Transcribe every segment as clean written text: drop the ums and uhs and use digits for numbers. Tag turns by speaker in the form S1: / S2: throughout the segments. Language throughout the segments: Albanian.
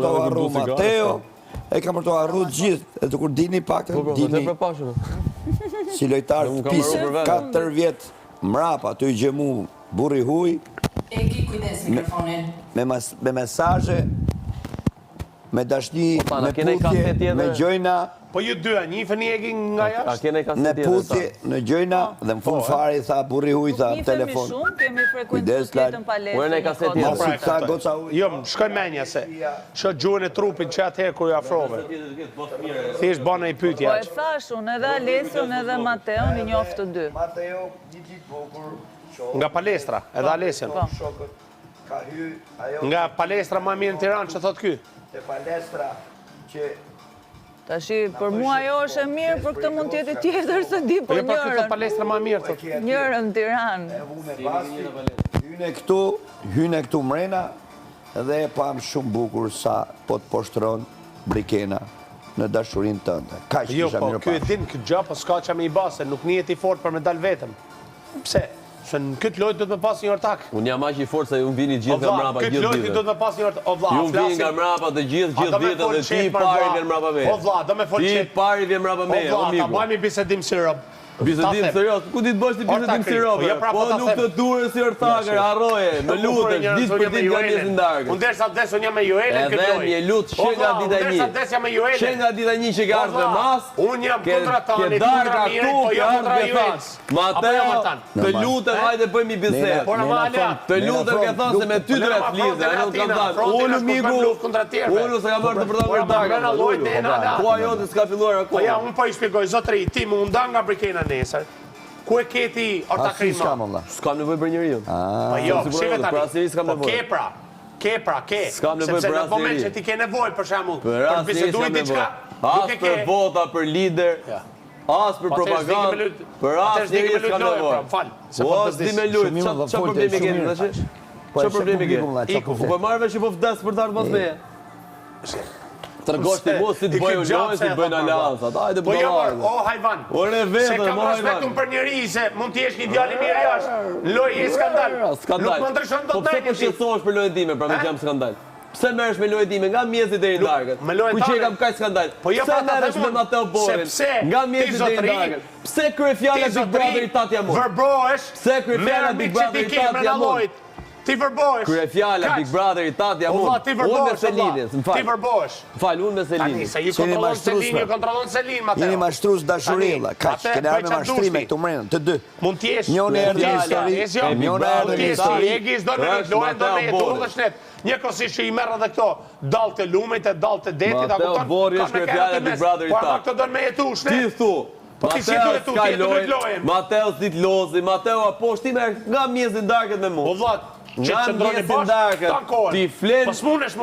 S1: të harru Mateo, e kam për të harru gjithë, e të kur dini pak të dini, si lojtar pisë, 4 vjetë mrapa, të i gjemu burri huj, me mesazhe, me dashni, me putje, me gjojna.
S2: Po ju dyja, njifën i egi nga jashtë?
S1: Në putje, në gjojna, dhe më fund fare i tha burri huj, tha telefon.
S3: Shumë, kemi frekuentuar të palestra.
S1: Masi tha goca huj.
S2: Jo, më shkoj menja se, shë gjuhën e trupin që atëherë kër ju afrove. Thjesht bane i pytja.
S3: Po e thash unë, edhe Alesion edhe Mateo, një njoftë të dy.
S1: Mateo, një gjithë bukur.
S2: Nga palestra, edhe Alesion. Nga palestra ma mirë në Tiranë, që thot ky?
S1: Te palestra që...
S3: Tashi, për mua jo është e mirë, për këtë mund tjetë tjetër se di për
S2: njërën. Po jo, për këtë palestra ma mirë, thot.
S3: Njërën Tiranë.
S1: Hyne këtu mrena, dhe e pam shumë bukur sa po të poshtron brikena në dashurin tënde. Ka që
S2: jo,
S1: kisha
S2: po,
S1: mirë
S2: kjo e din këtë gjë, po s'ka që me i base, nuk njët i fort për me dal vetëm. Pse? Se në këtë lojtë do të me pas një ortak.
S4: Unë jam aq i fort se unë vini gjithë nga mrapa,
S2: këtë lojtë do të me pas një ortak. O vla,
S4: ju vini nga mrapa të gjithë ditët dhe ti pari vjen mrapa me.
S2: O vla, do me fol qep.
S4: Ti pari vjen mrapa me,
S2: o vla, ta bajmi bisedim si rob.
S4: Bisedim serios, ku ti të bësh ti bisedim si rob? Po nuk të duhet si ortakër, harroje, më lutesh, ditë për ditë nga mjesin darkë.
S2: Unë derisa des unë jam me Joelën këtë lojë.
S4: Edhe një lutë që nga dita një.
S2: Derisa des jam me Joelën.
S4: Që nga dita një që ka ardhur me mas.
S2: Unë jam kontra tani, kontra mirë, po jo kontra Joelës.
S4: Mateo, të lutem, hajde bëjmë një bisedë. Të lutem ke thënë se me ty do të flizë, ai nuk kam thënë. Ulu miku, ulu se ka marrë të përdorur darkën. Po ajo të s'ka filluar akoma.
S2: Po ja, unë po i shpjegoj zotëri, ti më nda nga Brikena nesër. Ku e keti ortakrin më?
S4: S'kam nevojë për njeriu.
S2: Po jo, shive tani. Po ke.
S4: S'kam nevojë
S2: sepse
S4: për
S2: në moment që ti ke nevojë për shembull, për biseduar diçka.
S4: As për vota, për lider. As për propagandë, për asnjë s'kam nevojë. Po s'di me lut, çfarë problemi keni tash? Çfarë problemi ke? Po marr vesh po vdes për të ardhur pas meje. Tërgosh ti mos si të bëjë lojë, si të bëjnë aleancat. Hajde
S2: po jo, o hajvan.
S4: Ore vetëm,
S2: mo hajvan. Se kam për njëri se mund të jesh një djalë mirë jashtë. Lojë e skandal. Nuk më ndryshon dot
S4: ndonjë. Po pse shqetësohesh për lojën time, pra me jam skandal? Pse merresh me lojën time nga mjesi deri në darkët? Ku që kam kaq skandal?
S2: Po jo,
S4: pse merresh me Mateo Borin? Nga mjesi deri në darkët. Pse kryefjala Big Brother i Tatja Mund?
S2: Verbohesh.
S4: Pse kryefjala Big Brother i Tatja Mund?
S2: Ti verbohesh.
S4: Kryefjala Big Brother i Tatja Mund. Unë me Selinës, më fal.
S2: Ti verbohesh.
S4: Fal, unë me Selinën.
S2: Tani se ju kontrollon Selinë, ju kontrollon Selinë Mateo.
S1: Jeni mashtrues dashuriella, kaq, keni ardhur me mashtrime këtu mrenën, të dy.
S2: Mund të jesh.
S1: Njëri erdhi në histori, njëri erdhi në histori.
S2: Egis do në lojën do me tullësh net. Njëkohësisht që i merr edhe këto dallë të lumit, dallë të detit, apo
S4: Mateo Borri është kryefjala Big Brother i Tatja.
S2: Po këto do me jetush ne.
S4: Ti thu.
S2: Po ti si duhet tu ti duhet lojën.
S4: Mateo dit lozi, Mateo apo ti merr nga mjesin darkët me mua.
S2: Po vllai, që çndroni
S4: bashkë, ti flen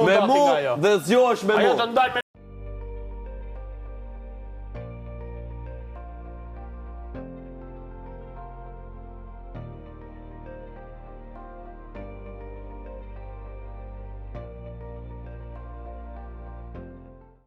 S4: me mua dhe zgjohesh me mua.